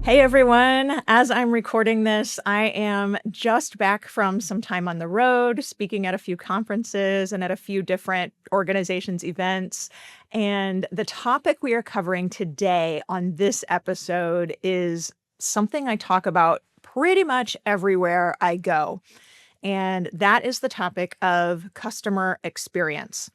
Hey everyone, as I'm recording this, I am just back from some time on the road, speaking at a few conferences and at a few different organizations' events. And the topic we are covering today on this episode is something I talk about pretty much everywhere I go. And that is the topic of customer experience.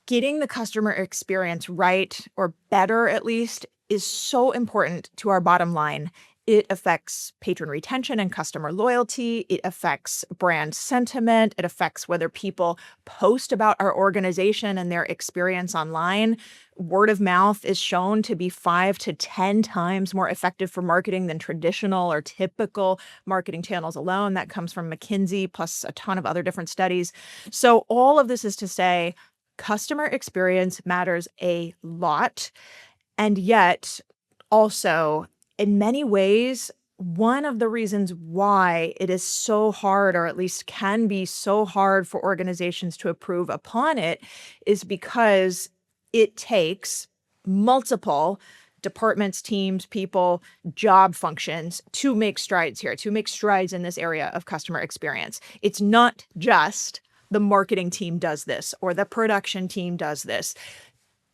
Getting the customer experience right, or better at least, is so important to our bottom line. It affects patron retention and customer loyalty. It affects brand sentiment. It affects whether people post about our organization and their experience online. Word of mouth is shown to be 5 to 10 times more effective for marketing than traditional or typical marketing channels alone. That comes from McKinsey, plus a ton of other different studies. So all of this is to say, customer experience matters a lot. And yet, also, in many ways, one of the reasons why it is so hard, or at least can be so hard for organizations to improve upon it, is because it takes multiple departments, teams, people, job functions to make strides here, to make strides in this area of customer experience. It's not just the marketing team does this or the production team does this.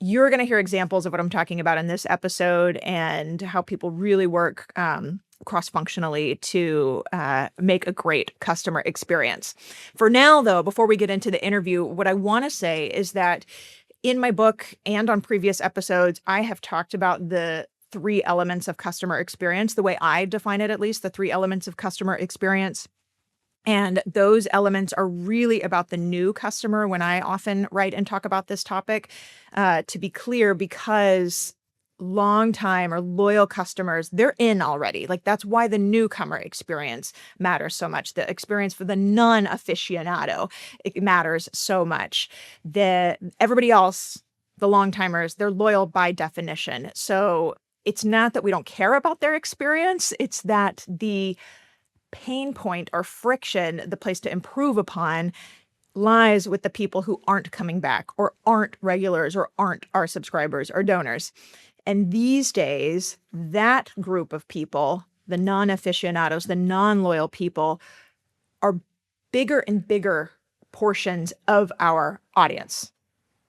You're going to hear examples of what I'm talking about in this episode and how people really work cross-functionally to make a great customer experience. For now, though, before we get into the interview, what I want to say is that in my book and on previous episodes, I have talked about the 3 elements of customer experience, the way I define it, at least, the 3 elements of customer experience. And those elements are really about the new customer when I often write and talk about this topic, to be clear, because long-time or loyal customers, they're in already. Like, that's why the newcomer experience matters so much. The experience for the non-aficionado, it matters so much. Everybody else, the long-timers, they're loyal by definition. So it's not that we don't care about their experience. It's that the pain point or friction, the place to improve upon, lies with the people who aren't coming back or aren't regulars or aren't our subscribers or donors. And these days, that group of people, the non-aficionados, the non-loyal people, are bigger and bigger portions of our audience.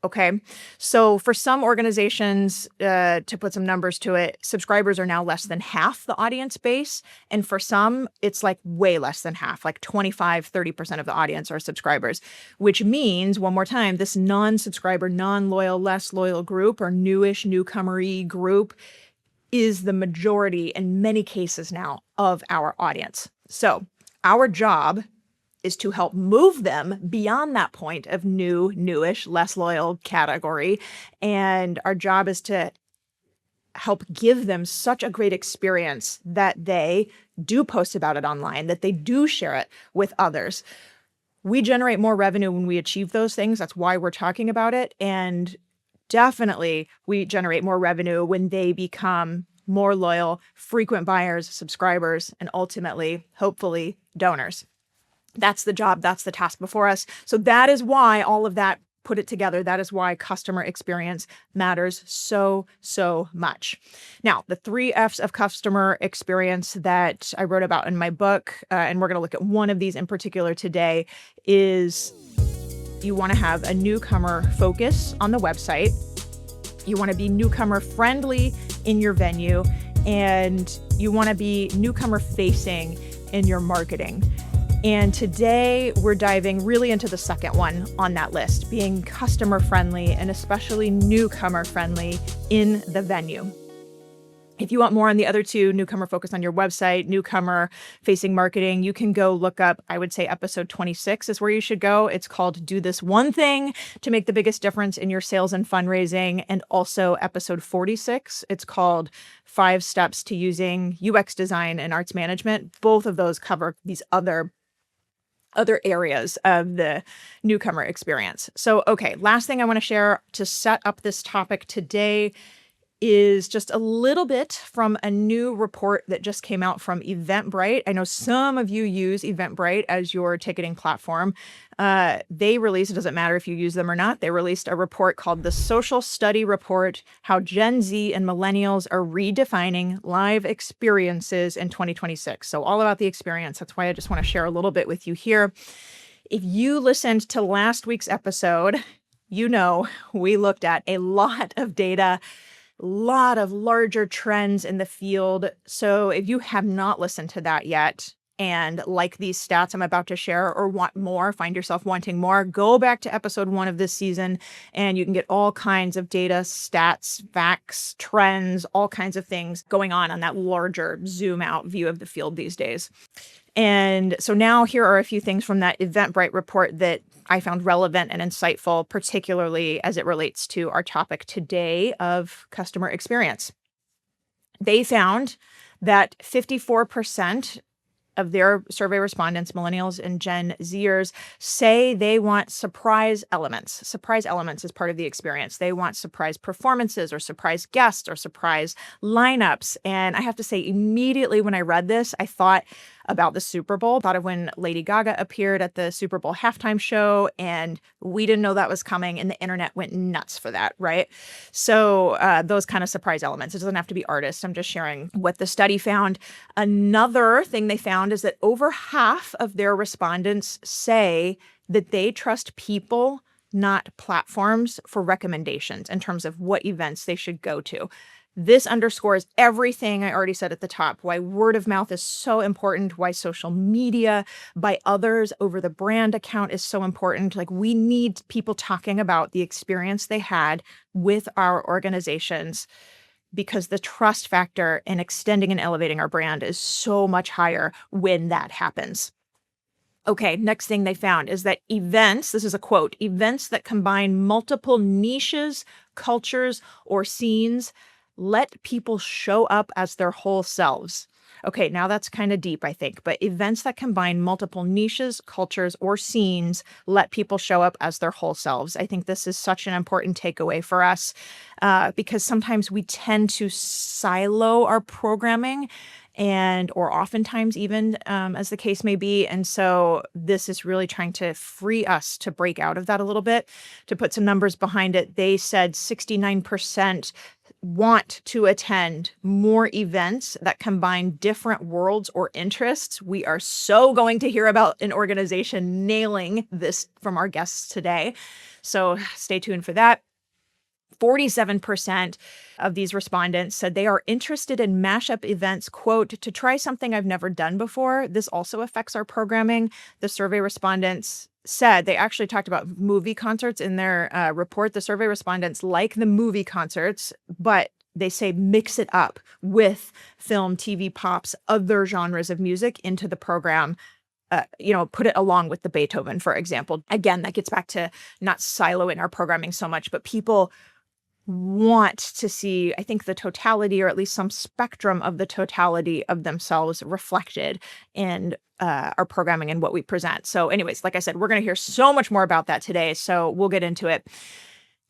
Okay. So for some organizations, to put some numbers to it, subscribers are now less than half the audience base. And for some, it's like way less than half, like 25, 30% of the audience are subscribers, which means, one more time, this non-subscriber, non-loyal, less loyal group or newish, newcomer-y group is the majority in many cases now of our audience. So our job is to help move them beyond that point of newish, less loyal category. And our job is to help give them such a great experience that they do post about it online, that they do share it with others. We generate more revenue when we achieve those things. That's why we're talking about it. And definitely we generate more revenue when they become more loyal, frequent buyers, subscribers, and ultimately, hopefully, donors. That's the job. That's the task before us. So that is why all of that put it together. That is why customer experience matters so, so much. Now, the 3 F's of customer experience that I wrote about in my book, and we're going to look at one of these in particular today, is you want to have a newcomer focus on the website. You want to be newcomer friendly in your venue, and you want to be newcomer facing in your marketing. And today we're diving really into the second one on that list, being customer friendly and especially newcomer friendly in the venue. If you want more on the other 2, newcomer focus on your website, newcomer facing marketing, you can go look up, I would say episode 26 is where you should go. It's called Do This One Thing to Make the Biggest Difference in Your Sales and Fundraising. And also episode 46, it's called 5 Steps to Using UX Design and Arts Management. Both of those cover these other areas of the newcomer experience. So, okay, last thing I want to share to set up this topic today is just a little bit from a new report that just came out from Eventbrite. I know some of you use Eventbrite as your ticketing platform. They released, it doesn't matter if you use them or not, they released a report called the Social Study Report, How Gen Z and Millennials Are Redefining Live Experiences in 2026. So all about the experience. That's why I just want to share a little bit with you here. If you listened to last week's episode, you know we looked at a lot of data, lot of larger trends in the field. So if you have not listened to that yet and like these stats I'm about to share or want more, find yourself wanting more, go back to episode 1 of this season and you can get all kinds of data, stats, facts, trends, all kinds of things going on that larger zoom out view of the field these days. And so now here are a few things from that Eventbrite report that I found relevant and insightful, particularly as it relates to our topic today of customer experience. They found that 54% of their survey respondents, millennials and Gen Zers, say they want surprise elements. Surprise elements is part of the experience. They want surprise performances or surprise guests or surprise lineups. And I have to say, immediately when I read this, I thought about the Super Bowl, thought of when Lady Gaga appeared at the Super Bowl halftime show, and we didn't know that was coming, and the internet went nuts for that, right? So those kind of surprise elements. It doesn't have to be artists. I'm just sharing what the study found. Another thing they found is that over half of their respondents say that they trust people, not platforms, for recommendations in terms of what events they should go to. This underscores everything I already said at the top, why word of mouth is so important, why social media by others over the brand account is so important. Like, we need people talking about the experience they had with our organizations, because the trust factor in extending and elevating our brand is so much higher when that happens. Okay, next thing they found is that events, this is a quote, events that combine multiple niches, cultures, or scenes let people show up as their whole selves. Okay, now that's kind of deep, I think, but events that combine multiple niches, cultures, or scenes let people show up as their whole selves. I think this is such an important takeaway for us because sometimes we tend to silo our programming or oftentimes even as the case may be. And so this is really trying to free us to break out of that a little bit. To put some numbers behind it, they said 69% want to attend more events that combine different worlds or interests. We are so going to hear about an organization nailing this from our guests today. So stay tuned for that. 47% of these respondents said they are interested in mashup events, quote, to try something I've never done before. This also affects our programming. The survey respondents said they actually talked about movie concerts in their report. The survey respondents like the movie concerts, but they say mix it up with film, TV, pops, other genres of music into the program. Put it along with the Beethoven, for example. Again, that gets back to not siloing our programming so much, but people want to see, I think, the totality, or at least some spectrum of the totality of themselves reflected in our programming and what we present. So anyways, like I said, we're going to hear so much more about that today, so we'll get into it.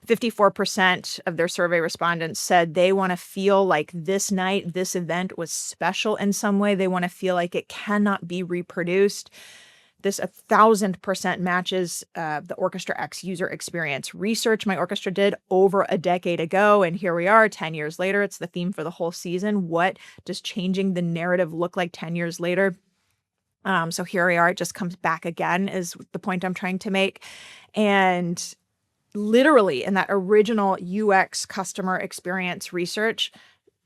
54% of their survey respondents said they want to feel like this night, this event was special in some way. They want to feel like it cannot be reproduced. This 1,000% matches the Orchestra X user experience research my orchestra did over a decade ago. And here we are 10 years later. It's the theme for the whole season. What does changing the narrative look like 10 years later? So here we are. It just comes back again is the point I'm trying to make. And literally in that original UX customer experience research,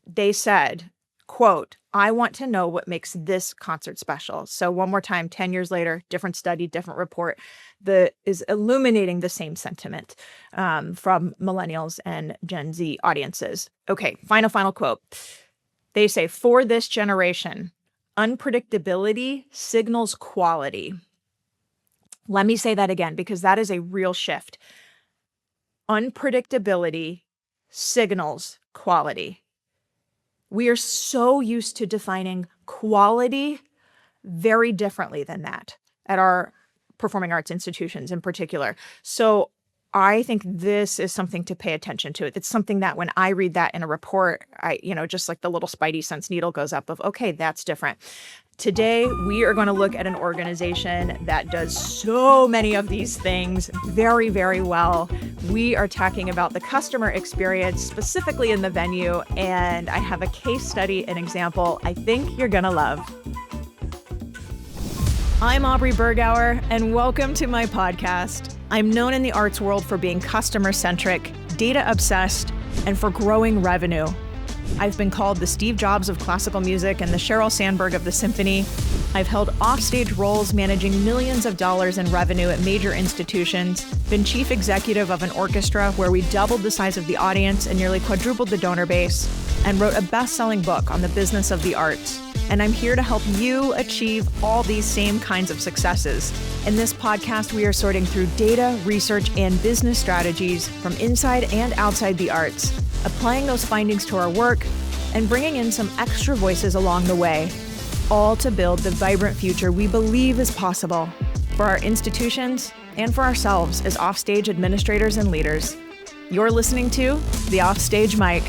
they said, quote, I want to know what makes this concert special. So one more time, 10 years later, different study, different report that is illuminating the same sentiment from millennials and Gen Z audiences. Okay, final quote. They say, for this generation, unpredictability signals quality. Let me say that again, because that is a real shift. Unpredictability signals quality. We are so used to defining quality very differently than that at our performing arts institutions in particular. So I think this is something to pay attention to. It's something that when I read that in a report, just like the little spidey sense needle goes up of, okay, that's different. Today, we are going to look at an organization that does so many of these things very, very well. We are talking about the customer experience, specifically in the venue, and I have a case study, an example I think you're going to love. I'm Aubrey Bergauer, and welcome to my podcast. I'm known in the arts world for being customer-centric, data-obsessed, and for growing revenue. I've been called the Steve Jobs of classical music and the Sheryl Sandberg of the symphony. I've held offstage roles managing millions of dollars in revenue at major institutions, been chief executive of an orchestra where we doubled the size of the audience and nearly quadrupled the donor base, and wrote a best-selling book on the business of the arts. And I'm here to help you achieve all these same kinds of successes. In this podcast, we are sorting through data, research, and business strategies from inside and outside the arts, applying those findings to our work, and bringing in some extra voices along the way, all to build the vibrant future we believe is possible for our institutions and for ourselves as offstage administrators and leaders. You're listening to The Offstage Mic.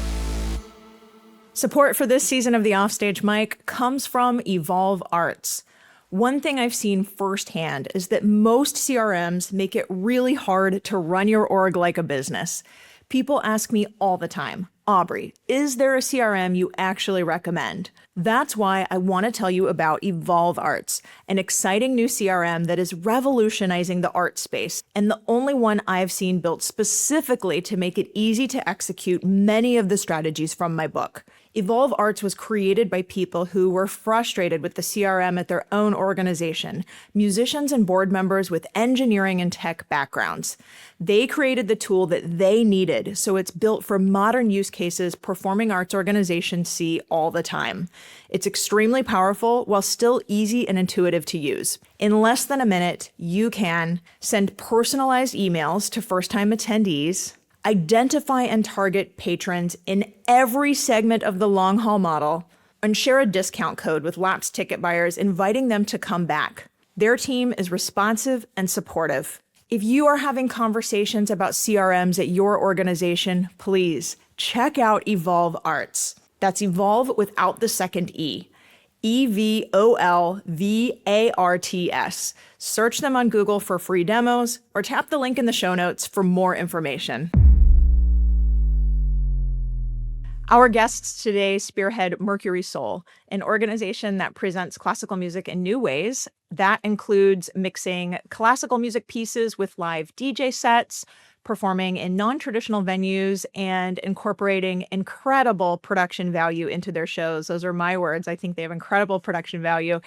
Support for this season of The Offstage Mic comes from Evolve Arts. One thing I've seen firsthand is that most CRMs make it really hard to run your org like a business. People ask me all the time, Aubrey, is there a CRM you actually recommend? That's why I want to tell you about Evolve Arts, an exciting new CRM that is revolutionizing the art space, and the only one I've seen built specifically to make it easy to execute many of the strategies from my book. Evolve Arts was created by people who were frustrated with the CRM at their own organization, musicians and board members with engineering and tech backgrounds. They created the tool that they needed, so it's built for modern use cases performing arts organizations see all the time. It's extremely powerful while still easy and intuitive to use. In less than a minute, you can send personalized emails to first-time attendees, identify and target patrons in every segment of the long-haul model, and share a discount code with lapsed ticket buyers, inviting them to come back. Their team is responsive and supportive. If you are having conversations about CRMs at your organization, please check out Evolve Arts. That's Evolve without the second E. EVOLVARTS. Search them on Google for free demos or tap the link in the show notes for more information. Our guests today spearhead Mercury Soul, an organization that presents classical music in new ways. That includes mixing classical music pieces with live DJ sets, performing in non-traditional venues, and incorporating incredible production value into their shows. Those are my words. I think they have incredible production value.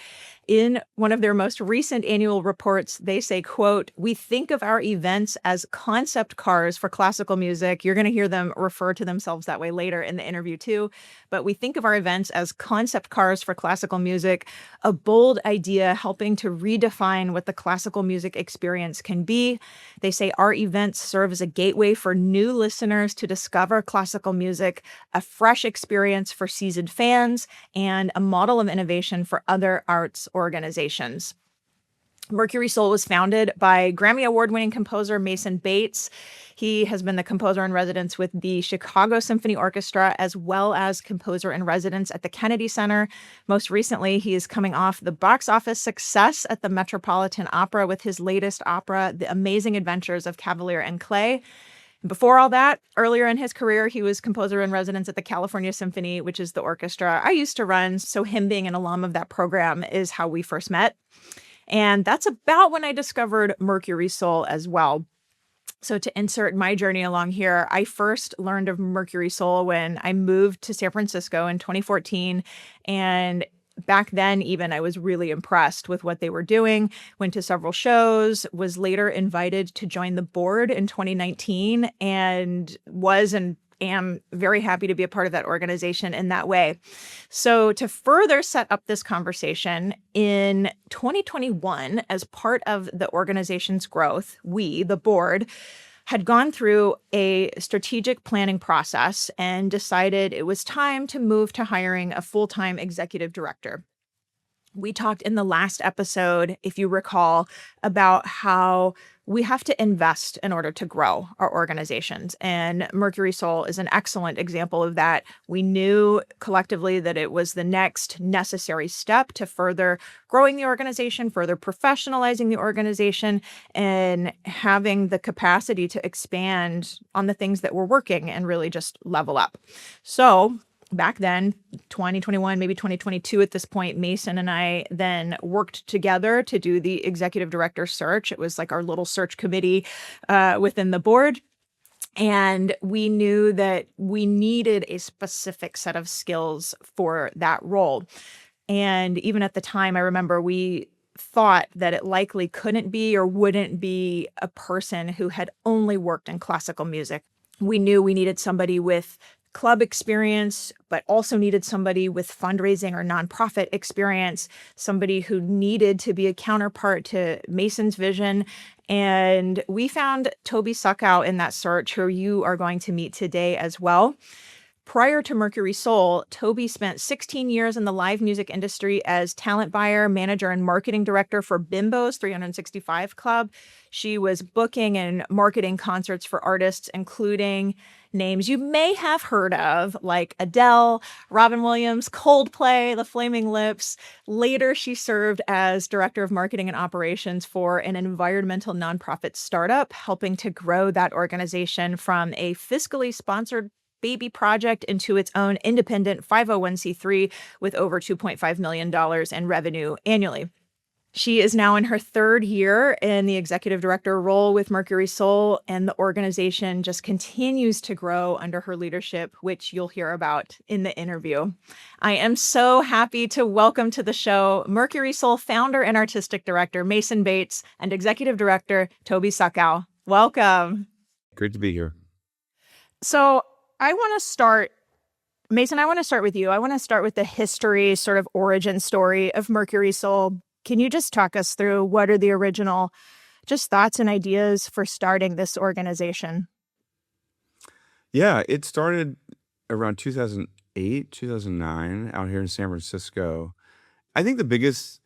In one of their most recent annual reports, they say, quote, "We think of our events as concept cars for classical music." You're going to hear them refer to themselves that way later in the interview too. But we think of our events as concept cars for classical music, a bold idea helping to redefine what the classical music experience can be. They say our events serve as a gateway for new listeners to discover classical music, a fresh experience for seasoned fans, and a model of innovation for other arts organizations. Mercury Soul was founded by Grammy Award-winning composer Mason Bates. He has been the composer in residence with the Chicago Symphony Orchestra, as well as composer in residence at the Kennedy Center. Most recently, he is coming off the box office success at the Metropolitan Opera with his latest opera, The Amazing Adventures of Cavalier and Clay. Before all that, earlier in his career, he was composer in residence at the California Symphony, which is the orchestra I used to run. So him being an alum of that program is how we first met. And that's about when I discovered Mercury Soul as well. So to insert my journey along here, I first learned of Mercury Soul when I moved to San Francisco in 2014. And back then, even, I was really impressed with what they were doing, went to several shows, was later invited to join the board in 2019, and was and am very happy to be a part of that organization in that way. So to further set up this conversation, in 2021, as part of the organization's growth, we, the board, had gone through a strategic planning process and decided it was time to move to hiring a full-time executive director. We talked in the last episode, if you recall, about how we have to invest in order to grow our organizations. And Mercury Soul is an excellent example of that. We knew collectively that it was the next necessary step to further growing the organization, further professionalizing the organization, and having the capacity to expand on the things that were working and really just level up. So, back then, 2021, maybe 2022 at this point, Mason and I then worked together to do the executive director search. It was like our little search committee within the board. And we knew that we needed a specific set of skills for that role. And even at the time, I remember we thought that it likely couldn't be or wouldn't be a person who had only worked in classical music. We knew we needed somebody with club experience, but also needed somebody with fundraising or nonprofit experience, somebody who needed to be a counterpart to Mason's vision. And we found Toby Suckow in that search, who you are going to meet today as well. Prior to Mercury Soul, Toby spent 16 years in the live music industry as talent buyer, manager, and marketing director for Bimbo's 365 Club. She was booking and marketing concerts for artists, including names you may have heard of, like Adele, Robin Williams, Coldplay, The Flaming Lips. Later, she served as director of marketing and operations for an environmental nonprofit startup, helping to grow that organization from a fiscally sponsored baby project into its own independent 501c3 with over $2.5 million in revenue annually. She is now in her third year in the executive director role with Mercury Soul, and the organization just continues to grow under her leadership, which you'll hear about in the interview. I am so happy to welcome to the show Mercury Soul founder and artistic director Mason Bates and executive director Toby Suckow. Welcome. Great to be here. So I want to start, Mason, I want to start with you. I want to start with the history, sort of origin story of Mercury Soul. Can you just talk us through what are the original just thoughts and ideas for starting this organization? Yeah, it started around 2008, 2009 out here in San Francisco. I think the biggest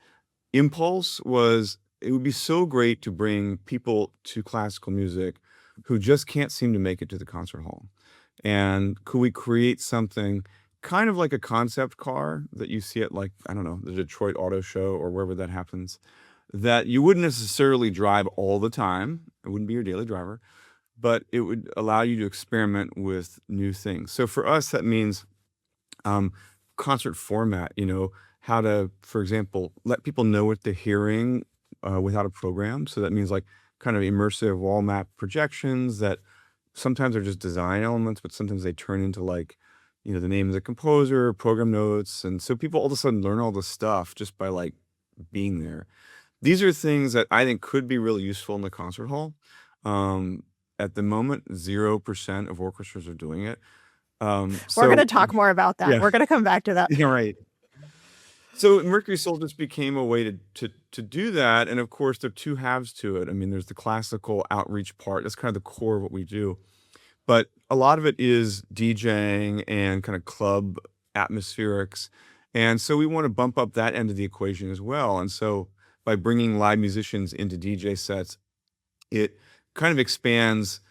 impulse was it would be so great to bring people to classical music who just can't seem to make it to the concert hall. And could we create something kind of like a concept car that you see at, like, I don't know, the Detroit Auto Show or wherever that happens, that you wouldn't necessarily drive all the time. It wouldn't be your daily driver, but it would allow you to experiment with new things. So for us, that means concert format, how to, for example, let people know what they're hearing without a program. So that means like kind of immersive wall map projections that sometimes are just design elements, but sometimes they turn into like, the name of the composer, program notes. And so people all of a sudden learn all this stuff just by like being there. These are things that I think could be really useful in the concert hall. At the moment, 0% of orchestras are doing it. We're going to talk more about that. Yeah. We're going to come back to that. Yeah, right. So Mercury Soul just became a way to do that. And of course, there are two halves to it. I mean, there's the classical outreach part. That's kind of the core of what we do. But a lot of it is DJing and kind of club atmospherics. And so we want to bump up that end of the equation as well. And so by bringing live musicians into DJ sets, it kind of expands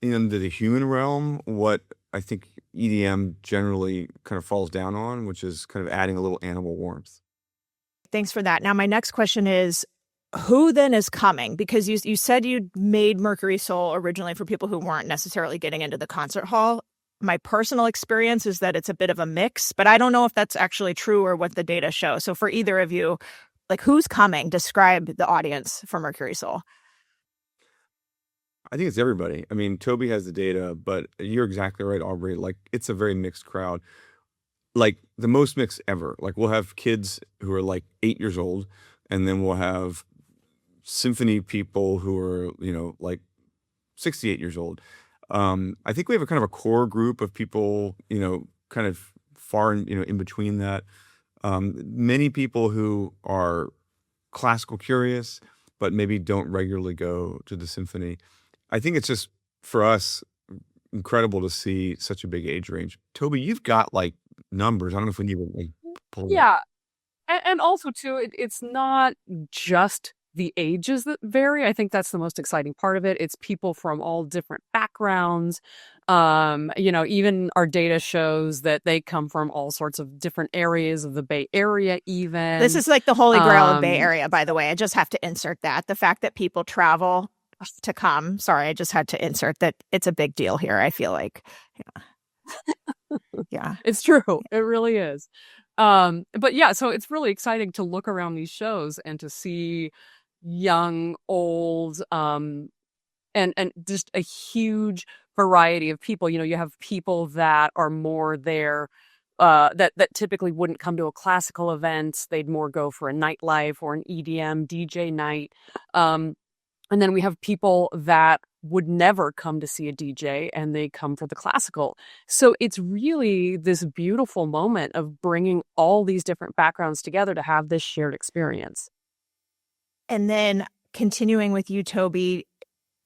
into the human realm what I think EDM generally kind of falls down on, which is kind of adding a little animal warmth. Thanks for that. Now, my next question is, who then is coming? Because you said you made Mercury Soul originally for people who weren't necessarily getting into the concert hall. My personal experience is that it's a bit of a mix, but I don't know if that's actually true or what the data show. So for either of you, like, who's coming? Describe the audience for Mercury Soul. I think it's everybody. I mean, Toby has the data, but you're exactly right, Aubrey. Like, it's a very mixed crowd. Like, the most mixed ever. Like, we'll have kids who are like 8 years old, and then we'll have symphony people who are, like 68 years old. I think we have a kind of a core group of people, kind of far in between that. Many people who are classical curious, but maybe don't regularly go to the symphony. I think it's just, for us, incredible to see such a big age range. Toby, you've got like numbers. I don't know if we need to like pull Yeah. And And also too, it's not just the ages that vary. I think that's the most exciting part of it. It's people from all different backgrounds. Even our data shows that they come from all sorts of different areas of the Bay Area This even. is like the holy grail of Bay Um, Area, by the way. I just have to insert that. The fact that people travel to come. Sorry, I just had to insert that it's a big deal here, I feel like. Yeah. It's true. It really is. But yeah, so it's really exciting to look around these shows and to see young, old, and just a huge variety of people. You have people that are more there, that typically wouldn't come to a classical event. They'd more go for a nightlife or an EDM DJ night. And then we have people that would never come to see a DJ and they come for the classical. So it's really this beautiful moment of bringing all these different backgrounds together to have this shared experience. And then continuing with you, Toby,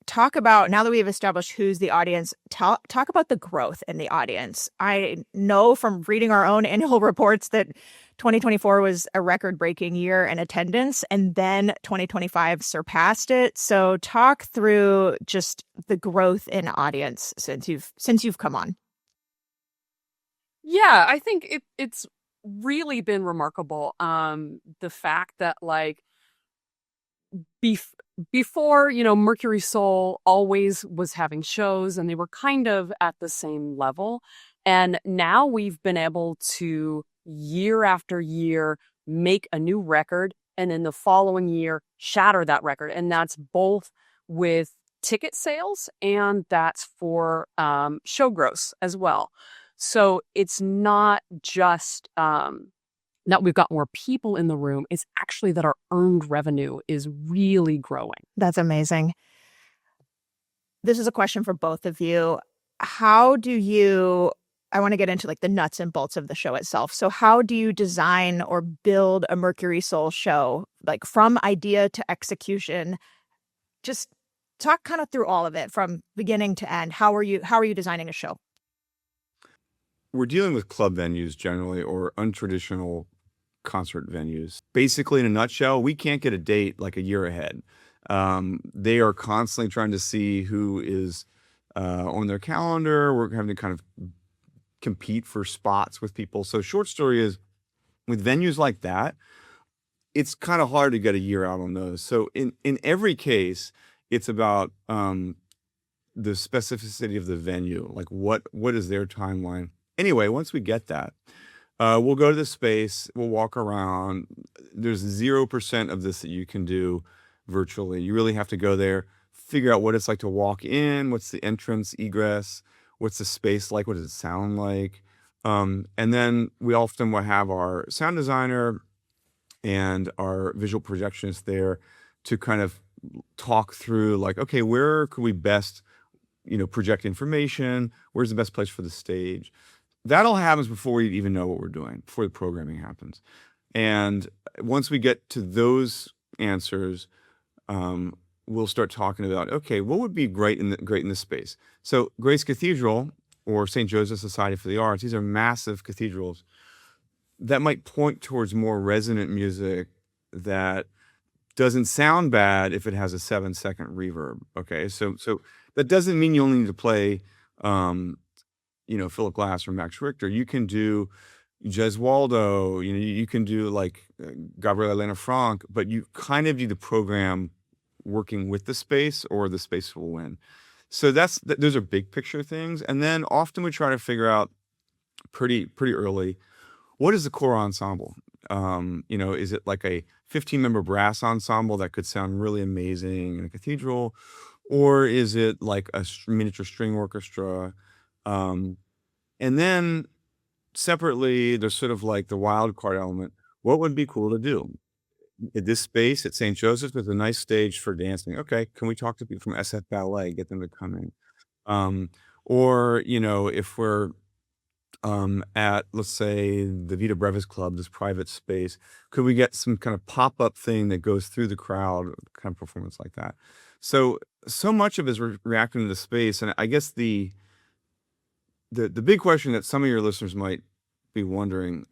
talk about, now that we've established who's the audience, talk about the growth in the audience. I know from reading our own annual reports that 2024 was a record-breaking year in attendance, and then 2025 surpassed it. So talk through just the growth in audience since you've come on. Yeah, I think it's really been remarkable. The fact that like before, Mercury Soul always was having shows and they were kind of at the same level. And now we've been able to, year after year, make a new record and in the following year shatter that record. And that's both with ticket sales and that's for show gross as well. So it's not just that we've got more people in the room, it's actually that our earned revenue is really growing. That's amazing. This is a question for both of you. I want to get into like the nuts and bolts of the show itself. So how do you design or build a Mercury Soul show, like from idea to execution? Just talk kind of through all of it from beginning to end. How are you designing a show? We're dealing with club venues generally or untraditional concert venues. Basically, in a nutshell, we can't get a date like a year ahead. They are constantly trying to see who is on their calendar. We're having to kind of compete for spots with people. So short story is, with venues like that, it's kind of hard to get a year out on those. So in every case, it's about the specificity of the venue. Like what is their timeline? Anyway, once we get that, we'll go to the space, we'll walk around. There's 0% of this that you can do virtually. You really have to go there, figure out what it's like to walk in, what's the entrance, egress, what's the space like, what does it sound like? And then we often will have our sound designer and our visual projectionist there to kind of talk through like, okay, where could we best, project information? Where's the best place for the stage? That all happens before we even know what we're doing, before the programming happens. And once we get to those answers, we'll start talking about, okay, what would be great in this space? So Grace Cathedral or St. Joseph's Society for the Arts, these are massive cathedrals that might point towards more resonant music that doesn't sound bad if it has a 7-second reverb. Okay, so that doesn't mean you only need to play Philip Glass or Max Richter. You can do Gesualdo, you can do like Gabriel Elena Franck, but you kind of need to program working with the space or the space will win. So those are big picture things. And then often we try to figure out pretty early, what is the core ensemble? Is it like a 15-member brass ensemble that could sound really amazing in a cathedral? Or is it like a miniature string orchestra? And then separately, there's sort of like the wild card element. What would be cool to do? In this space at St. Joseph's with a nice stage for dancing. Okay, can we talk to people from SF Ballet, get them to come in? Or, if we're at, let's say, the Vita Brevis Club, this private space, could we get some kind of pop-up thing that goes through the crowd, kind of performance like that? So much of it is reacting to the space. And I guess the big question that some of your listeners might be wondering,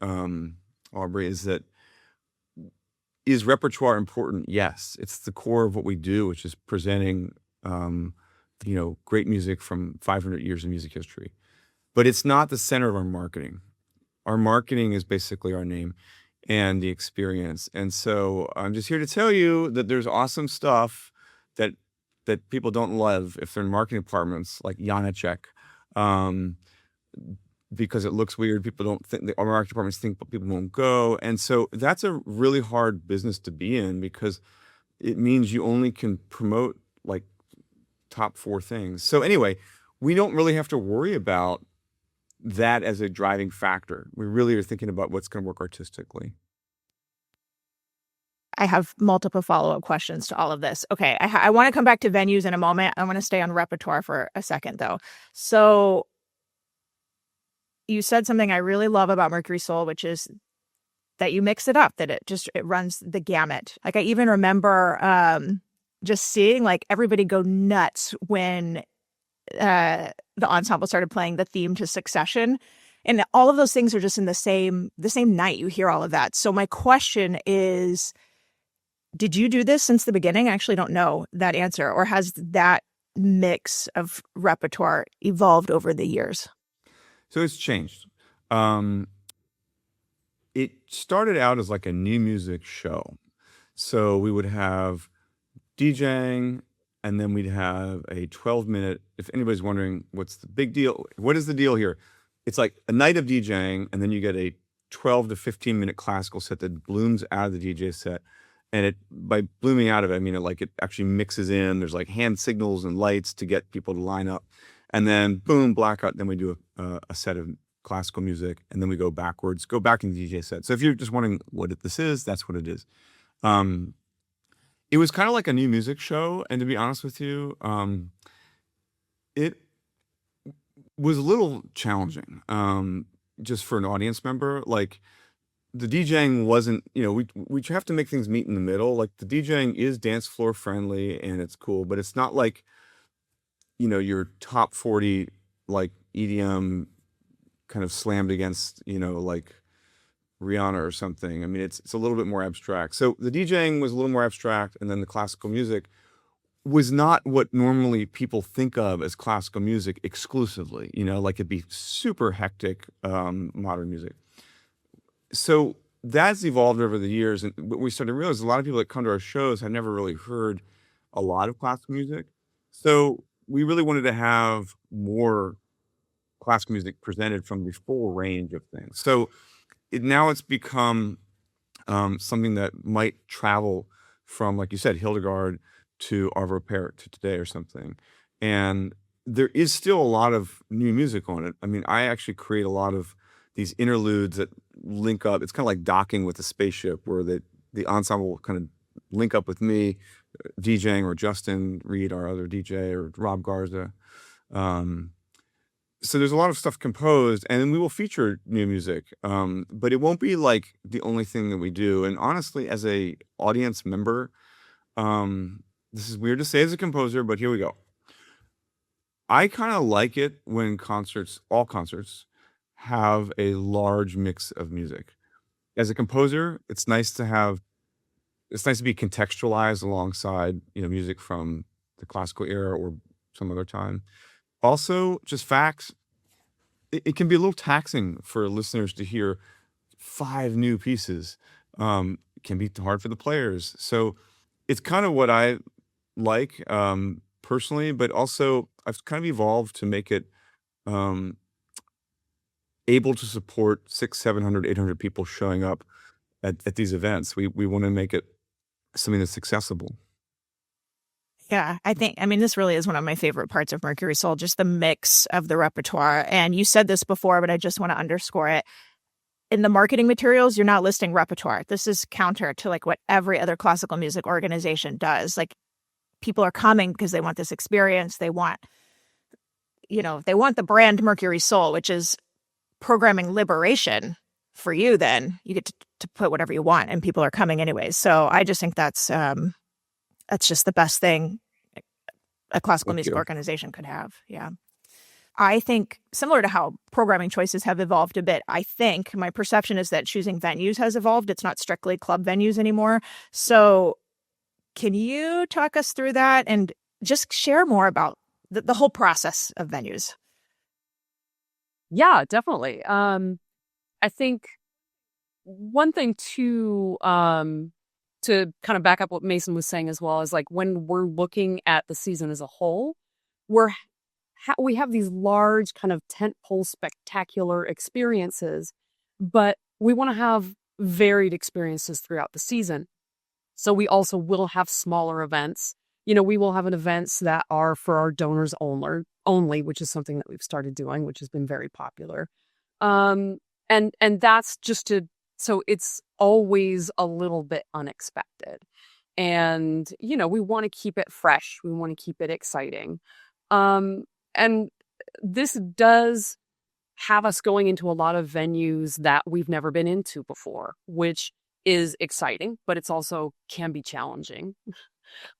Aubrey, is that Is repertoire important? Yes. It's the core of what we do, which is presenting, great music from 500 years of music history. But it's not the center of our marketing. Our marketing is basically our name and the experience. And so I'm just here to tell you that there's awesome stuff that people don't love if they're in marketing departments, like Janacek, because it looks weird. People don't think, our marketing departments think people won't go. And so that's a really hard business to be in, because it means you only can promote like top 4 things. So anyway, we don't really have to worry about that as a driving factor. We really are thinking about what's going to work artistically. I have multiple follow-up questions to all of this. Okay, I want to come back to venues in a moment. I want to stay on repertoire for a second, though. So you said something I really love about Mercury Soul, which is that you mix it up, that it runs the gamut. Like, I even remember just seeing like everybody go nuts when the ensemble started playing the theme to Succession. And all of those things are just in the same night. You hear all of that. So my question is, did you do this since the beginning? I actually don't know that answer. Or has that mix of repertoire evolved over the years? So it's changed. It started out as like a new music show. So we would have DJing, and then we'd have a 12-minute, if anybody's wondering what's the big deal, what is the deal here? It's like a night of DJing, and then you get a 12 to 15-minute classical set that blooms out of the DJ set. And by blooming out of it, I mean it actually mixes in. There's like hand signals and lights to get people to line up. And then boom, blackout. Then we do a set of classical music, and then we go backwards, go back in the DJ set. So if you're just wondering what this is, that's what it is. It was kind of like a new music show. And to be honest with you, it was a little challenging just for an audience member. Like, the DJing wasn't, we have to make things meet in the middle. Like, the DJing is dance floor friendly and it's cool, but it's not like, your top 40, like EDM kind of slammed against, like Rihanna or something. I mean, it's a little bit more abstract. So the DJing was a little more abstract, and then the classical music was not what normally people think of as classical music exclusively, like it'd be super hectic modern music. So that's evolved over the years, and what we started to realize, a lot of people that come to our shows have never really heard a lot of classical music. So we really wanted to have more classical music presented from the full range of things. So now it's become something that might travel from, like you said, Hildegard to Arvo Pärt to today or something. And there is still a lot of new music on it. I mean, I actually create a lot of these interludes that link up. It's kind of like docking with a spaceship, where the ensemble will kind of link up with me, DJing, or Justin Reed, our other DJ, or Rob Garza. So there's a lot of stuff composed, and then we will feature new music. But it won't be like the only thing that we do. And honestly, as a audience member, this is weird to say as a composer, but here we go. I kind of like it when all concerts, have a large mix of music. As a composer, it's nice to be contextualized alongside, music from the classical era or some other time. Also, just facts. It can be a little taxing for listeners to hear 5 new pieces. It can be hard for the players. So it's kind of what I like personally, but also I've kind of evolved to make it able to support 600, 700, 800 people showing up at these events. We want to make it something that's accessible. Yeah, this really is one of my favorite parts of Mercury Soul, just the mix of the repertoire. And you said this before, but I just want to underscore it. In the marketing materials, you're not listing repertoire. This is counter to like what every other classical music organization does. Like, people are coming because they want this experience. They want, they want the brand Mercury Soul, which is programming liberation for you. Then you get to put whatever you want, and people are coming anyways. So I just think that's just the best thing a classical music organization could have. Yeah. I think similar to how programming choices have evolved a bit, I think my perception is that choosing venues has evolved. It's not strictly club venues anymore. So can you talk us through that and just share more about the whole process of venues? Yeah, definitely. I think one thing to kind of back up what Mason was saying as well is like when we're looking at the season as a whole, we have these large kind of tentpole spectacular experiences, but we want to have varied experiences throughout the season. So we also will have smaller events. We will have events that are for our donors only, which is something that we've started doing, which has been very popular. And that's just so it's always a little bit unexpected. And, we want to keep it fresh. We want to keep it exciting. And this does have us going into a lot of venues that we've never been into before, which is exciting, but it's also can be challenging.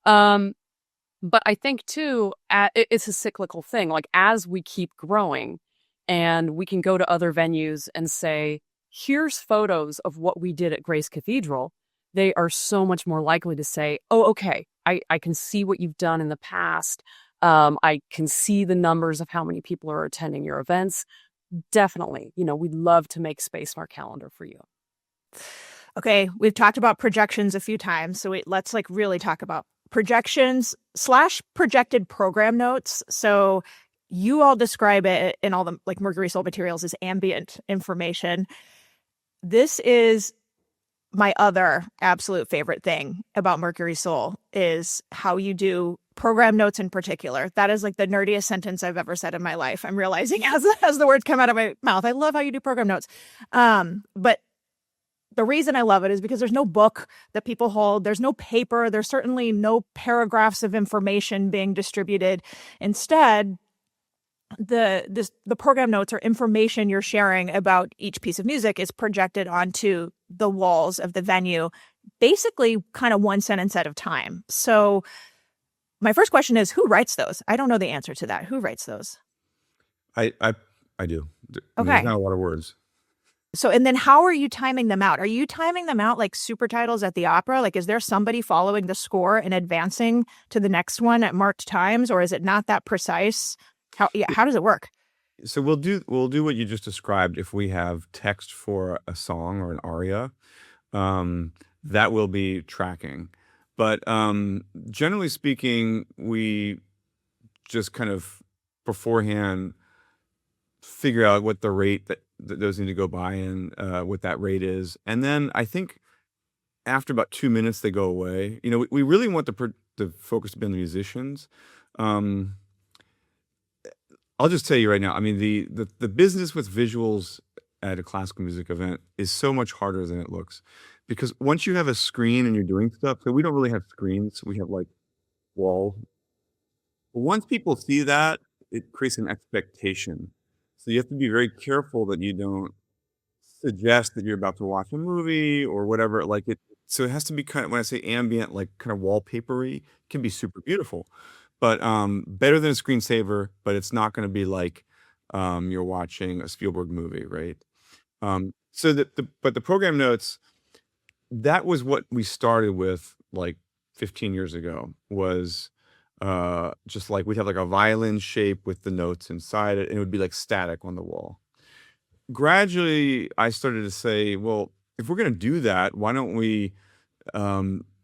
But I think too, it's a cyclical thing. Like as we keep growing and we can go to other venues and say, here's photos of what we did at Grace Cathedral, they are so much more likely to say, oh, okay, I can see what you've done in the past. I can see the numbers of how many people are attending your events. Definitely, we'd love to make space in our calendar for you. Okay, we've talked about projections a few times, so let's really talk about projections / projected program notes. So you all describe it in all the Mercury Soul materials as ambient information. This is my other absolute favorite thing about Mercury Soul is how you do program notes in particular. That is the nerdiest sentence I've ever said in my life. I'm realizing as the words come out of my mouth. I love how you do program notes. But the reason I love it is because there's no book that people hold. There's no paper. There's certainly no paragraphs of information being distributed. Instead, the program notes or information you're sharing about each piece of music is projected onto the walls of the venue, basically kind of one sentence at a time. So my first question is, who writes those? I don't know the answer to that. Who writes those? I do. Okay. There's not a lot of words. So, and then how are you timing them out? Are you timing them out like super titles at the opera? Is there somebody following the score and advancing to the next one at marked times, or is it not that precise? How does it work? So we'll do what you just described. If we have text for a song or an aria, that will be tracking. But generally speaking, we just kind of beforehand figure out what the rate that those need to go by and what that rate is. And then I think after about 2 minutes, they go away. We really want the focus to be on the musicians. I'll just tell you right now, I mean, the business with visuals at a classical music event is so much harder than it looks. Because once you have a screen and you're doing stuff, so we don't really have screens, we have walls. But once people see that, it creates an expectation. So you have to be very careful that you don't suggest that you're about to watch a movie or whatever. So it has to be kind of, when I say ambient, kind of wallpapery, can be super beautiful. But better than a screensaver, but it's not going to be you're watching a Spielberg movie, right? But the program notes, that was what we started with 15 years ago, was just we'd have a violin shape with the notes inside it, and it would be static on the wall. Gradually, I started to say, well, if we're going to do that, why don't we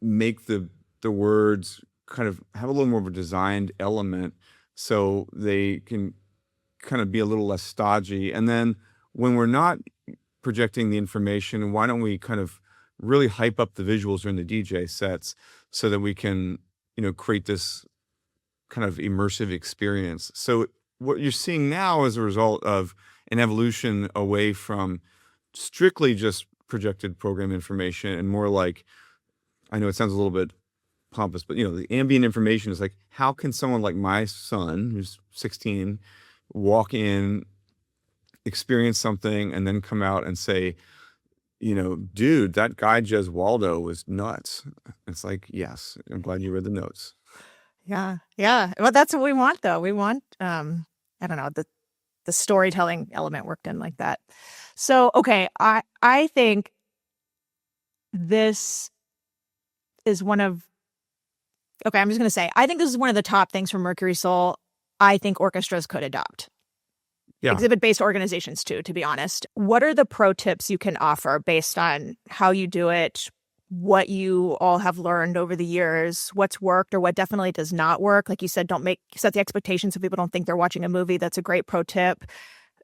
make the words kind of have a little more of a designed element so they can kind of be a little less stodgy. And then when we're not projecting the information, why don't we kind of really hype up the visuals during the DJ sets so that we can, create this kind of immersive experience. So what you're seeing now is a result of an evolution away from strictly just projected program information and more I know it sounds a little bit pompous, but the ambient information is how can someone like my son, who's 16, walk in, experience something, and then come out and say, dude, that guy Jez Waldo was nuts. It's yes, I'm glad you read the notes. Yeah. Well, that's what we want, though. We want, I don't know, the storytelling element worked in like that. So, okay, I think this is one of, okay, I'm just going to say, I think this is one of the top things from Mercury Soul I think orchestras could adopt. Yeah. Exhibit-based organizations too, to be honest. What are the pro tips you can offer based on how you do it, what you all have learned over the years, what's worked or what definitely does not work? Like you said, don't set the expectations so people don't think they're watching a movie. That's a great pro tip.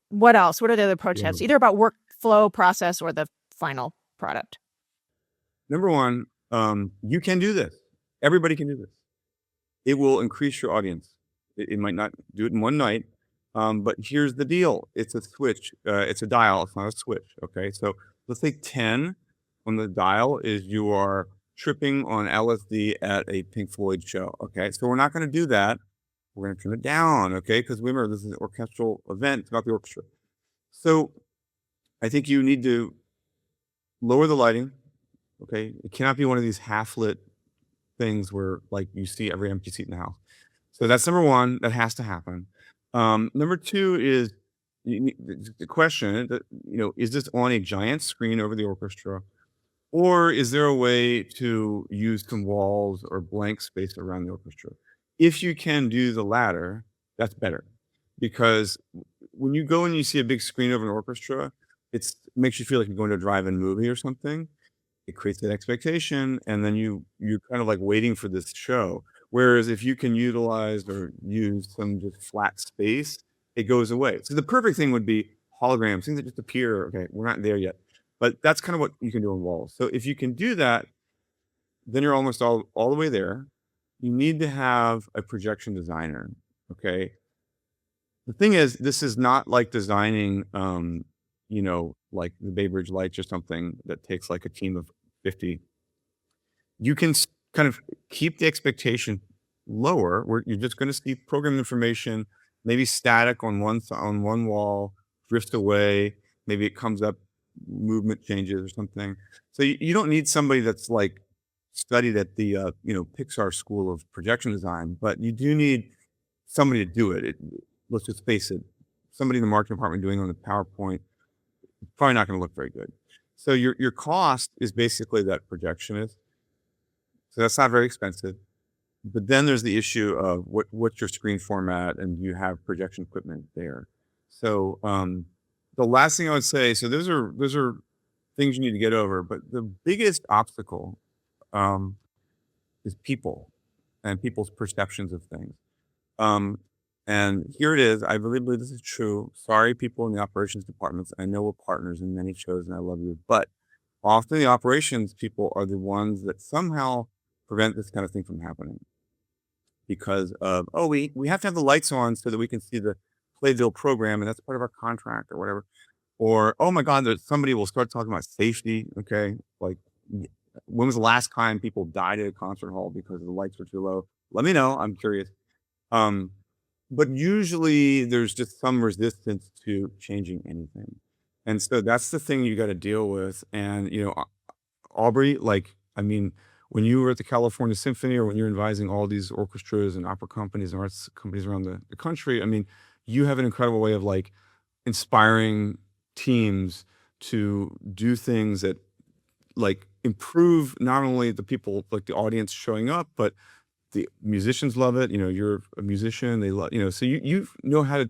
What else? What are the other pro tips, either about workflow process or the final product? Number one, you can do this. Everybody can do this. It will increase your audience. It might not do it in one night, but here's the deal. It's a switch. It's a dial. It's not a switch. Okay. So let's say 10 on the dial is you are tripping on LSD at a Pink Floyd show. Okay. So we're not going to do that. We're going to turn it down. Okay. Because remember, this is an orchestral event. It's about the orchestra. So I think you need to lower the lighting. Okay. It cannot be one of these half-lit things where like you see every empty seat in the house. So that's number one. That has to happen. Number two is the question that, is this on a giant screen over the orchestra, or is there a way to use some walls or blank space around the orchestra? If you can do the latter, that's better, because when you go and you see a big screen over an orchestra, it makes you feel like you're going to a drive-in movie or something. It creates that expectation, and then you're kind of like waiting for this show. Whereas if you can utilize or use some just flat space, it goes away. So the perfect thing would be holograms, things that just appear. Okay, we're not there yet, but that's kind of what you can do on walls. So if you can do that, then you're almost all the way there. You need to have a projection designer. Okay. The thing is, this is not like designing, like the Bay Bridge Lights or something that takes like a team of 50. You can kind of keep the expectation lower, where you're just going to see program information, maybe static on one wall, drift away, maybe it comes up, movement changes or something. So you don't need somebody that's like studied at the Pixar School of Projection Design, but you do need somebody to do it. Let's just face it, somebody in the marketing department doing it on the PowerPoint, probably not going to look very good. So your cost is basically that projectionist. So that's not very expensive. But then there's the issue of what's your screen format, and you have projection equipment there. So the last thing I would say, so those are things you need to get over. But the biggest obstacle is people and people's perceptions of things. And here it is. I really believe this is true. Sorry, people in the operations departments. I know we're partners in many shows, and I love you. But often the operations people are the ones that somehow prevent this kind of thing from happening. Because of, we have to have the lights on so that we can see the Playbill program, and that's part of our contract or whatever. Or, oh my God, somebody will start talking about safety. Okay. Like, when was the last time people died at a concert hall because the lights were too low? Let me know. I'm curious. But usually there's just some resistance to changing anything. And so that's the thing you got to deal with. And, Aubrey, when you were at the California Symphony, or when you're advising all these orchestras and opera companies and arts companies around the country, you have an incredible way of like inspiring teams to do things that like improve not only the people, like the audience showing up, but the musicians love it. You're a musician, they love, so you know how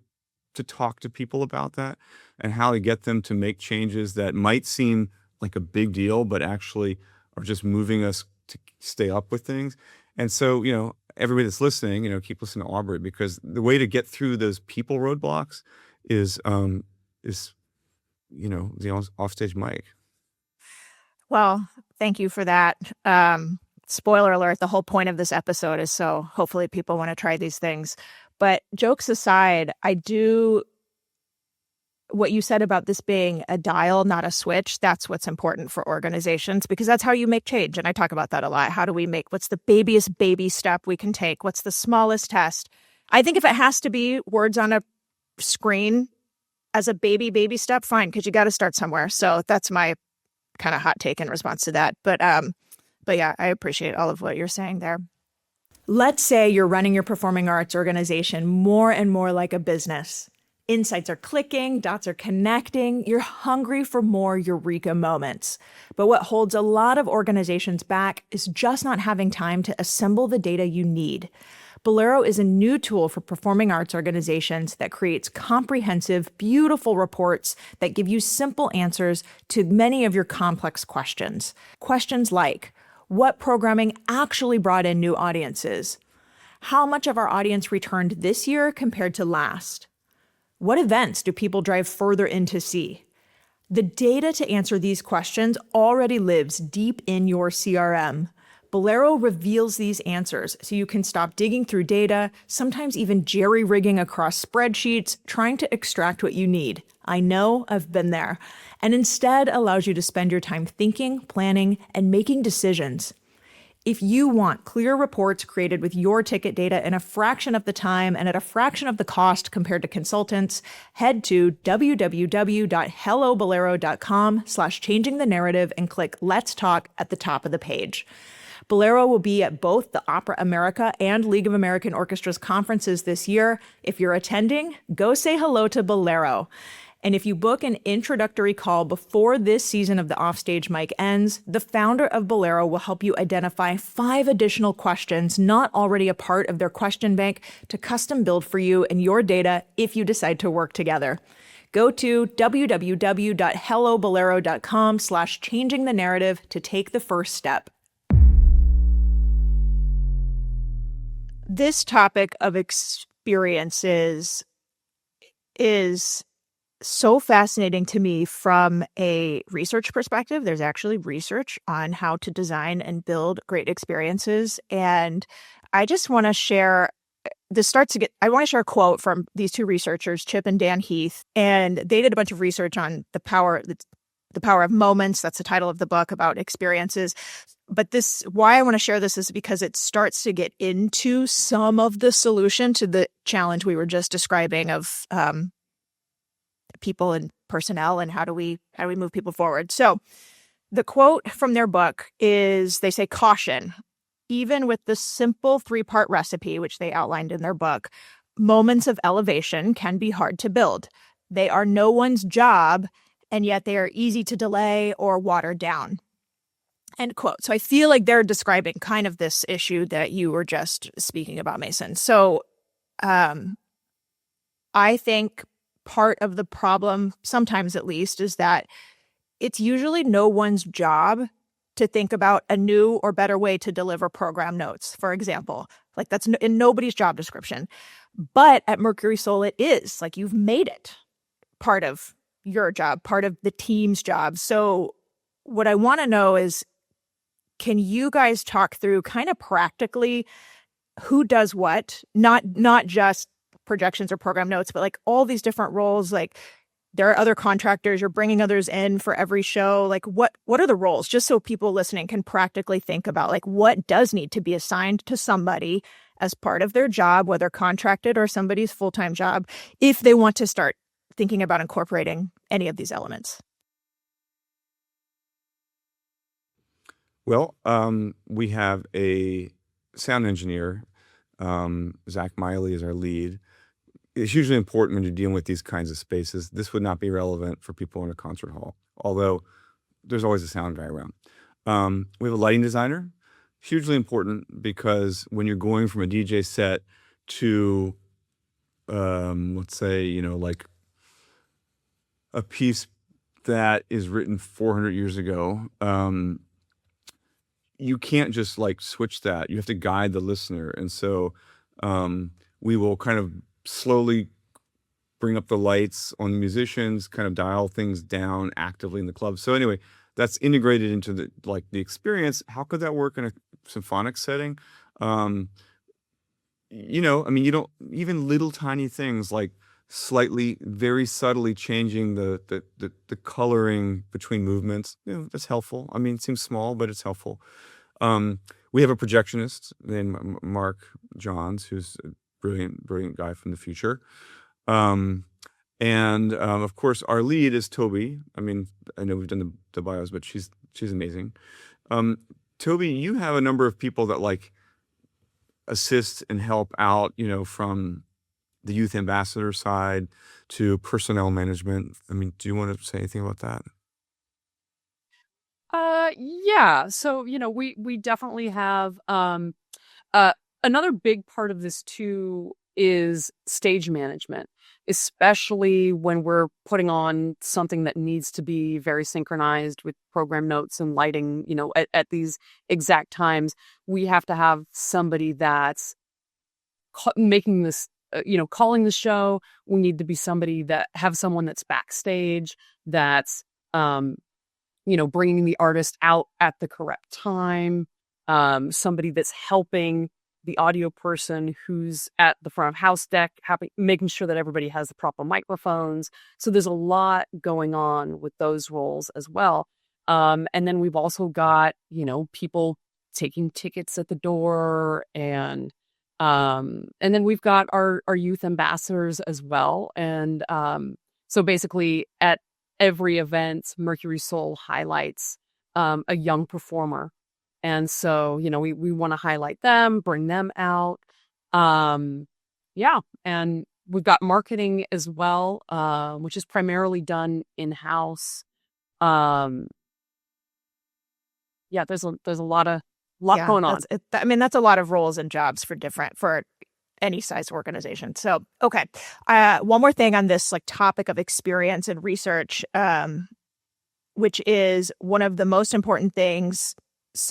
to talk to people about that and how to get them to make changes that might seem like a big deal, but actually are just moving us to stay up with things. And so, everybody that's listening, keep listening to Aubrey, because the way to get through those people roadblocks is the offstage mic. Well, thank you for that. Spoiler alert, the whole point of this episode is so hopefully people want to try these things. But jokes aside, what you said about this being a dial, not a switch, that's what's important for organizations, because that's how you make change. And I talk about that a lot. How do we what's the baby step we can take? What's the smallest test? I think if it has to be words on a screen as a baby step, fine, because you got to start somewhere. So that's my kind of hot take in response to that. But yeah, I appreciate all of what you're saying there. Let's say you're running your performing arts organization more and more like a business, Insights are clicking, dots are connecting. You're hungry for more eureka moments. But what holds a lot of organizations back is just not having time to assemble the data you need. Bolero is a new tool for performing arts organizations that creates comprehensive, beautiful reports that give you simple answers to many of your complex questions. Questions like, what programming actually brought in new audiences? How much of our audience returned this year compared to last? What events do people drive further in to see? The data to answer these questions already lives deep in your CRM. Bolero reveals these answers so you can stop digging through data, sometimes even jerry-rigging across spreadsheets, trying to extract what you need. I know, I've been there. And instead allows you to spend your time thinking, planning, and making decisions. If you want clear reports created with your ticket data in a fraction of the time and at a fraction of the cost compared to consultants, head to www.hellobolero.com/changingthenarrative and click Let's Talk at the top of the page. Bolero will be at both the Opera America and League of American Orchestras conferences this year. If you're attending, go say hello to Bolero. And if you book an introductory call before this season of the Offstage mic ends, the founder of Bolero will help you identify 5 additional questions not already a part of their question bank to custom build for you and your data if you decide to work together. Go to www.hellobolero.com/changingthenarrative to take the first step. This topic of experiences is so fascinating to me from a research perspective. There's actually research on how to design and build great experiences. And I just want to share, I want to share a quote from these 2 researchers, Chip and Dan Heath. And they did a bunch of research on the power of moments. That's the title of the book about experiences. But why I want to share this is because it starts to get into some of the solution to the challenge we were just describing of people and personnel and how do we move people forward. So the quote from their book is, they say, caution, even with the simple 3-part recipe, which they outlined in their book, moments of elevation can be hard to build. They are no one's job, and yet they are easy to delay or water down. End quote. So I feel like they're describing kind of this issue that you were just speaking about, Mason. So I think part of the problem, sometimes at least, is that it's usually no one's job to think about a new or better way to deliver program notes, for example. Like that's in nobody's job description. But at Mercury Soul, it is. Like you've made it part of your job, part of the team's job. So what I want to know is, can you guys talk through kind of practically who does what, not just projections or program notes, but like all these different roles? Like there are other contractors, you're bringing others in for every show. Like what are the roles? Just so people listening can practically think about like what does need to be assigned to somebody as part of their job, whether contracted or somebody's full-time job, if they want to start thinking about incorporating any of these elements. Well, we have a sound engineer. Zach Miley is our lead. It's usually important when you're dealing with these kinds of spaces. This would not be relevant for people in a concert hall, although there's always a sound guy around. We have a lighting designer, hugely important because when you're going from a DJ set to, let's say, like a piece that is written 400 years ago, you can't just like switch that. You have to guide the listener. And so we will kind of slowly bring up the lights on the musicians, kind of dial things down actively in the club. So anyway, that's integrated into the experience. How could that work in a symphonic setting? You don't, even little tiny things like very subtly changing the coloring between movements, that's helpful. It seems small, but it's helpful. We have a projectionist named Mark Johns, who's a brilliant guy from the future. And of course, our lead is Toby. I know we've done the bios, but she's amazing. Toby, you have a number of people that like assist and help out, from the youth ambassador side to personnel management. I mean, do you want to say anything about that? Yeah. So, we definitely have another big part of this too is stage management, especially when we're putting on something that needs to be very synchronized with program notes and lighting, at these exact times. We have to have somebody that's making this, calling the show. We need to be somebody that have someone that's backstage, that's, bringing the artist out at the correct time. Somebody that's helping the audio person who's at the front of house deck, making sure that everybody has the proper microphones. So there's a lot going on with those roles as well. And then we've also got, people taking tickets at the door, and then we've got our youth ambassadors as well. And so basically at every event, Mercury Soul highlights a young performer. And so, we want to highlight them, bring them out. Yeah. And we've got marketing as well, which is primarily done in-house. Yeah, there's a lot going on. That's a lot of roles and jobs for any size organization. So, okay. One more thing on this topic of experience and research, which is one of the most important things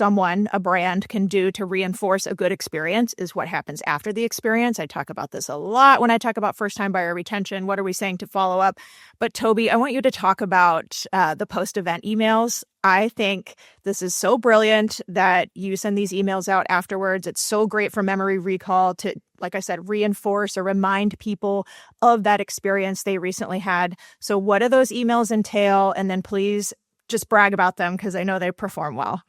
a brand can do to reinforce a good experience is what happens after the experience. I talk about this a lot when I talk about first-time buyer retention. What are we saying to follow up? But Toby, I want you to talk about the post-event emails. I think this is so brilliant that you send these emails out afterwards. It's so great for memory recall to, like I said, reinforce or remind people of that experience they recently had. So what do those emails entail? And then please just brag about them because I know they perform well.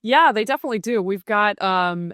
Yeah, they definitely do. We've got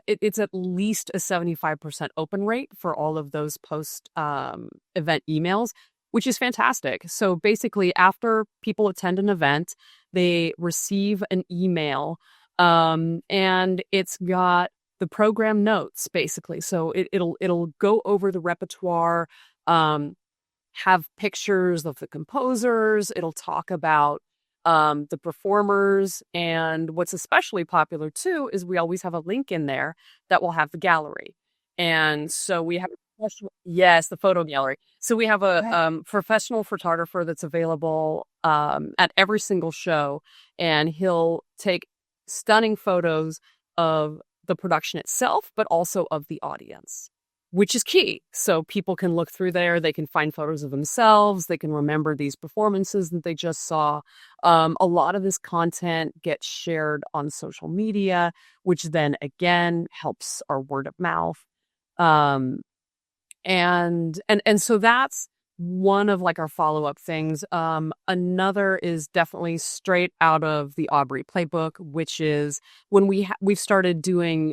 it's at least a 75% open rate for all of those post event emails, which is fantastic. So basically, after people attend an event, they receive an email, and it's got the program notes basically. So it'll go over the repertoire, have pictures of the composers. It'll talk about the performers, and what's especially popular too is we always have a link in there that will have the gallery. And so we have the photo gallery. So we have a professional photographer that's available at every single show, and he'll take stunning photos of the production itself, but also of the audience, which is key. So people can look through there, they can find photos of themselves, they can remember these performances that they just saw. A lot of this content gets shared on social media, which then again helps our word of mouth. And so that's one of like our follow-up things. Another is definitely straight out of the Aubrey playbook, which is when we've started doing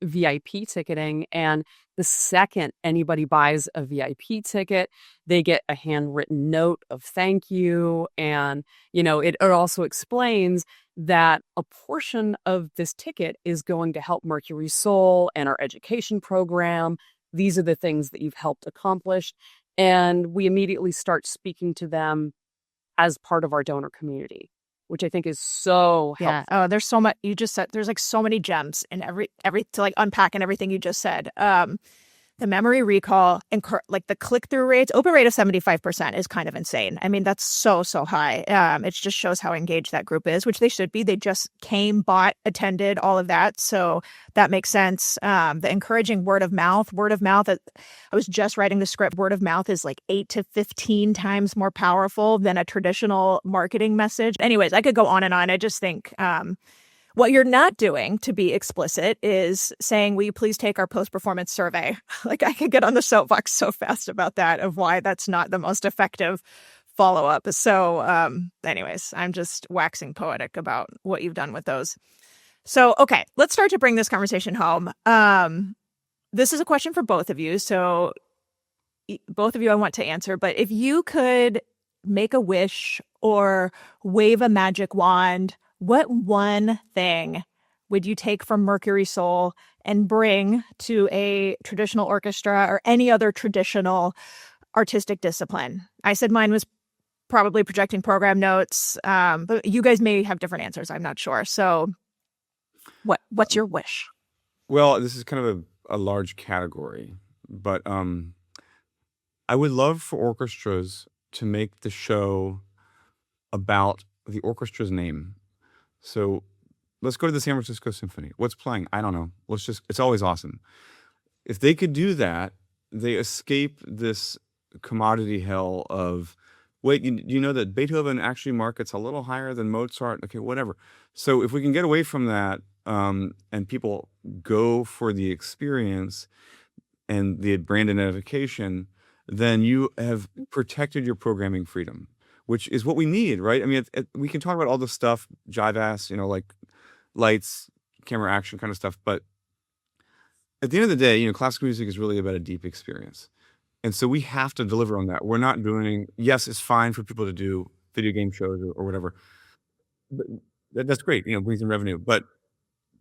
VIP ticketing, and the second anybody buys a VIP ticket, they get a handwritten note of thank you. And, it also explains that a portion of this ticket is going to help Mercury Soul and our education program. These are the things that you've helped accomplish. And we immediately start speaking to them as part of our donor community, which I think is so helpful. Oh, there's so much. You just said there's so many gems in every to unpack in everything you just said. The memory recall and the click-through rates, open rate of 75% is kind of insane. I mean, that's so high. It just shows how engaged that group is, which they should be. They just came, bought, attended, all of that. So that makes sense. The encouraging word of mouth, I was just writing the script. Word of mouth is 8 to 15 times more powerful than a traditional marketing message. Anyways, I could go on and on. I just think what you're not doing, to be explicit, is saying, will you please take our post-performance survey? I could get on the soapbox so fast about that, of why that's not the most effective follow-up. So anyways, I'm just waxing poetic about what you've done with those. So, okay, let's start to bring this conversation home. This is a question for both of you. So both of you I want to answer, but if you could make a wish or wave a magic wand, what one thing would you take from Mercury Soul and bring to a traditional orchestra or any other traditional artistic discipline? I said mine was probably projecting program notes, but you guys may have different answers. I'm not sure. So what's your wish? Well, this is kind of a large category, but I would love for orchestras to make the show about the orchestra's name. So let's go to the San Francisco Symphony. What's playing? I don't know. It's always awesome. If they could do that, they escape this commodity hell of, wait, you know that Beethoven actually markets a little higher than Mozart? Okay, whatever. So if we can get away from that, and people go for the experience and the brand identification, then you have protected your programming freedom, which is what we need, right? I mean, we can talk about all this stuff, jive ass, like lights, camera, action kind of stuff, but at the end of the day, classical music is really about a deep experience. And so we have to deliver on that. We're not doing, yes, it's fine for people to do video game shows or whatever. But that's great, brings in revenue. But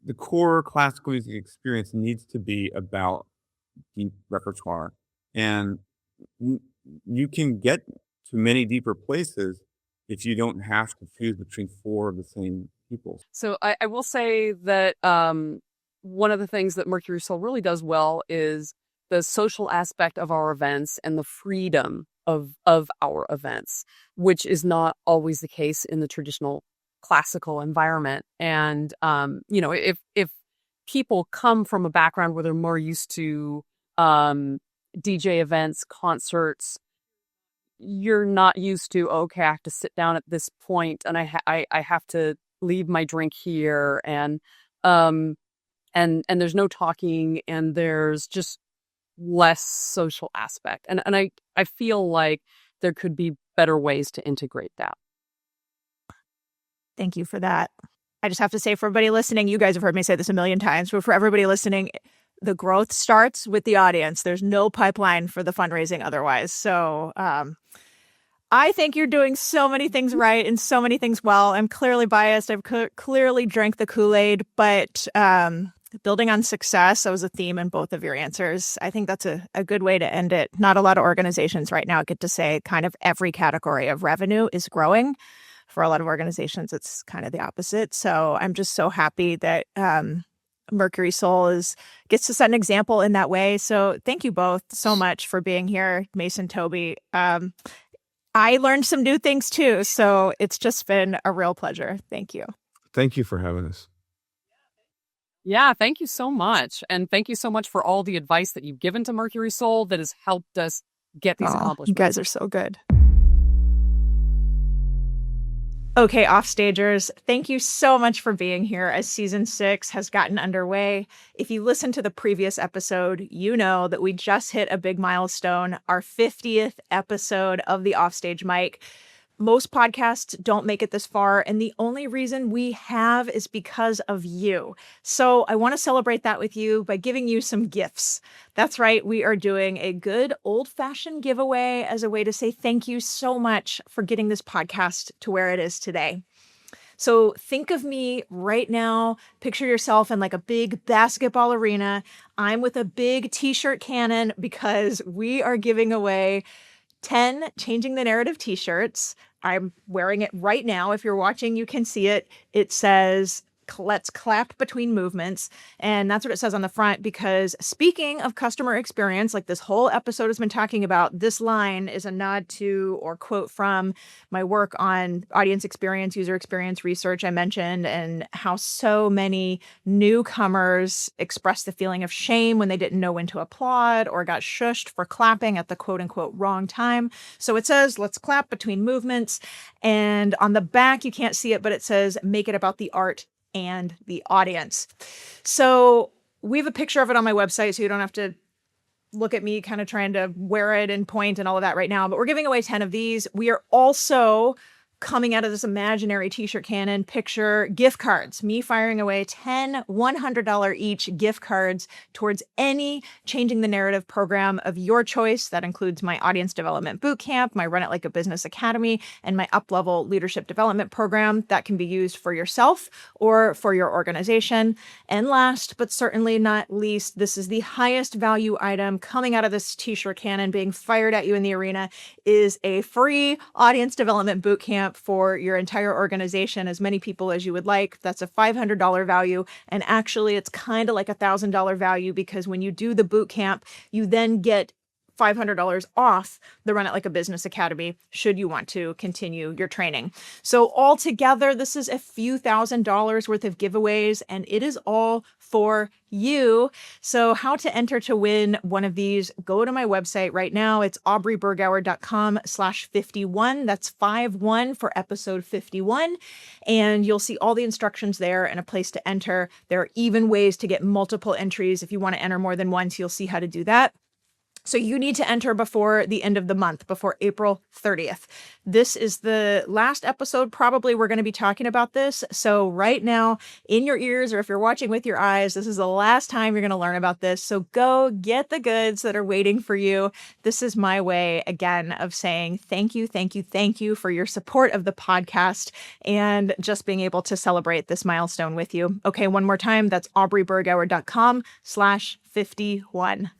the core classical music experience needs to be about deep repertoire. And you can get to many deeper places if you don't have to choose between four of the same people. So I will say that one of the things that Mercury Soul really does well is the social aspect of our events and the freedom of our events, which is not always the case in the traditional classical environment. And if people come from a background where they're more used to DJ events, concerts, you're not used to, okay, I have to sit down at this point and I have to leave my drink here, and there's no talking, and there's just less social aspect. And I feel like there could be better ways to integrate that. Thank you for that. I just have to say, for everybody listening, you guys have heard me say this a million times, but for everybody listening, the growth starts with the audience. There's no pipeline for the fundraising otherwise. So I think you're doing so many things right and so many things well. I'm clearly biased. I've clearly drank the Kool-Aid, but building on success, that was a theme in both of your answers. I think that's a good way to end it. Not a lot of organizations right now get to say kind of every category of revenue is growing. For a lot of organizations, it's kind of the opposite. So I'm just so happy that Mercury Soul gets to set an example in that way. So thank you both so much for being here, Mason, Toby. I learned some new things too. So it's just been a real pleasure. Thank you. Thank you for having us. Yeah, thank you so much. And thank you so much for all the advice that you've given to Mercury Soul that has helped us get these accomplishments. You guys are so good. Okay, Offstagers, thank you so much for being here as season 6 has gotten underway. If you listened to the previous episode, you know that we just hit a big milestone, our 50th episode of the Offstage mic. Most podcasts don't make it this far, and the only reason we have is because of you. So I want to celebrate that with you by giving you some gifts. That's right, we are doing a good old-fashioned giveaway as a way to say thank you so much for getting this podcast to where it is today. So think of me right now, picture yourself in like a big basketball arena. I'm with a big t-shirt cannon because we are giving away 10 Changing the Narrative t-shirts. I'm wearing it right now. If you're watching, you can see it. It says, let's clap between movements. And that's what it says on the front, because speaking of customer experience, like this whole episode has been talking about, this line is a nod to or quote from my work on audience experience, user experience research I mentioned, and how so many newcomers express the feeling of shame when they didn't know when to applaud or got shushed for clapping at the quote unquote wrong time. So it says, let's clap between movements. And on the back, you can't see it, but it says, make it about the art and the audience. So we have a picture of it on my website, so you don't have to look at me kind of trying to wear it and point and all of that right now, but we're giving away 10 of these. We are also coming out of this imaginary t-shirt cannon, picture gift cards, me firing away 10 $100 each gift cards towards any Changing the Narrative program of your choice. That includes my Audience Development Bootcamp, my Run It Like a Business Academy, and my Up-Level Leadership Development Program that can be used for yourself or for your organization. And last, but certainly not least, this is the highest value item coming out of this t-shirt cannon being fired at you in the arena, is a free Audience Development Bootcamp for your entire organization, as many people as you would like. That's a $500 value. And actually, it's kind of like a $1,000 value, because when you do the boot camp, you then get $500 off the Run It Like a Business Academy, should you want to continue your training. So altogether, this is a few $1,000s worth of giveaways, and it is all for you. So how to enter to win one of these, go to my website right now. It's aubreybergauer.com/51. That's 51 for episode 51. And you'll see all the instructions there and a place to enter. There are even ways to get multiple entries. If you want to enter more than once, you'll see how to do that. So you need to enter before the end of the month, before April 30th. This is the last episode, probably, we're going to be talking about this. So right now, in your ears, or if you're watching with your eyes, this is the last time you're going to learn about this. So go get the goods that are waiting for you. This is my way, again, of saying thank you, thank you, thank you for your support of the podcast and just being able to celebrate this milestone with you. Okay, one more time. That's aubreybergauer.com/51.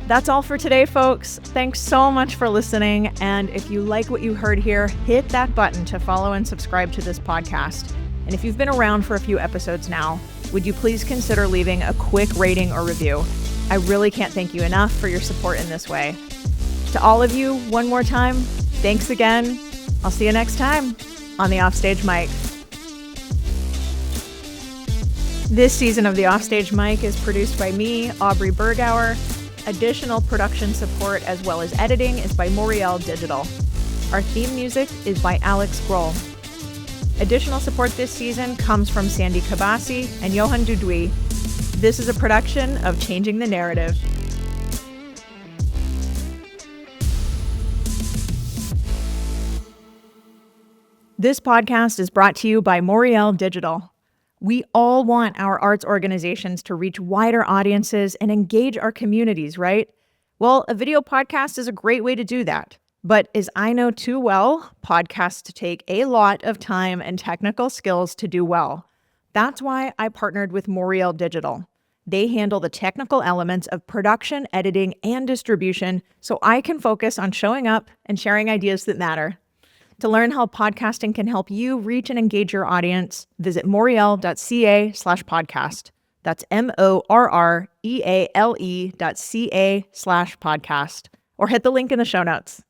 That's all for today, folks. Thanks so much for listening. And if you like what you heard here, hit that button to follow and subscribe to this podcast. And if you've been around for a few episodes now, would you please consider leaving a quick rating or review? I really can't thank you enough for your support in this way. To all of you, one more time, thanks again. I'll see you next time on the Offstage Mic. This season of the Offstage Mic is produced by me, Aubrey Bergauer. Additional production support as well as editing is by Moriel Digital. Our theme music is by Alex Grohl. Additional support this season comes from Sandy Kabasi and Johan Dudui. This is a production of Changing the Narrative. This podcast is brought to you by Moriel Digital. We all want our arts organizations to reach wider audiences and engage our communities, right? Well, a video podcast is a great way to do that. But as I know too well, podcasts take a lot of time and technical skills to do well. That's why I partnered with Moriel Digital. They handle the technical elements of production, editing, and distribution, so I can focus on showing up and sharing ideas that matter. To learn how podcasting can help you reach and engage your audience, visit moriel.ca/podcast. That's MORREALE.ca/podcast. Or hit the link in the show notes.